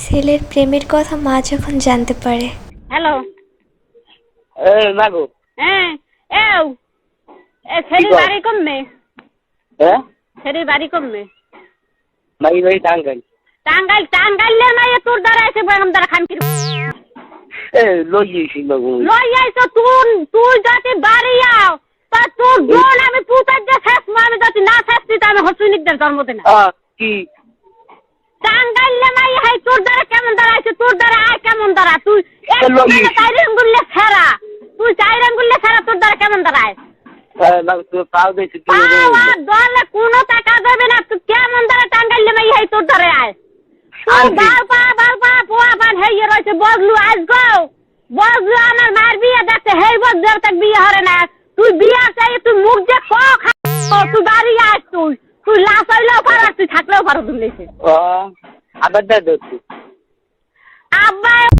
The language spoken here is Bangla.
ছেলের প্রেমের কথা মা যখন জানতে পারে। হ্যালো। মাগো। হ্যাঁ এও ছেলের বাড়ি কমবে। হ্যাঁ ছেলের বাড়ি কমবে। মাই বাড়ি টাঙ্গাইল। টাঙ্গাইলের মাইয়ে তোর দ্বারা এসে বেগম দ্বারা খানকির লই যাইছি মাগো। লই আইছো তুই যাতে বাড়ি আও তা তোর বোন আমি পুতার যে শেষ আমি যাতে না শেষটি আমি হসুনিকদের জন্ম দেনা কি টাঙ্গাইলে মাই হাই তোর দ্বারা কেমন দ্বারা আইছে তোর দ্বারা আয় কেমন দ্বারা তুই চাইরাঙ্গুল্লে ছাড়া তুই চাইরাঙ্গুল্লে ছাড়া তোর দ্বারা কেমন দ্বারা আয় মাগো তুই পাও দিয়েছি দলে কোনো টাকা দেবে না তুই কেমন দ্বারা টাঙ্গাইলে মাই হাই তোর দ্বারা আয় বালপা পোয়া বান হেয়ে রয়েছে বজলু আজ গো বজলু আমার মার বিয়ে দেখতে হেই বজলু তাক বিয়ে হরে না তুই বিয়ে চাই তুই মুখ যে তুই বাড়ি আস তুই লাশ হইলেও পারা তুই থাকলেও পারো দুলেছে আবার দাদা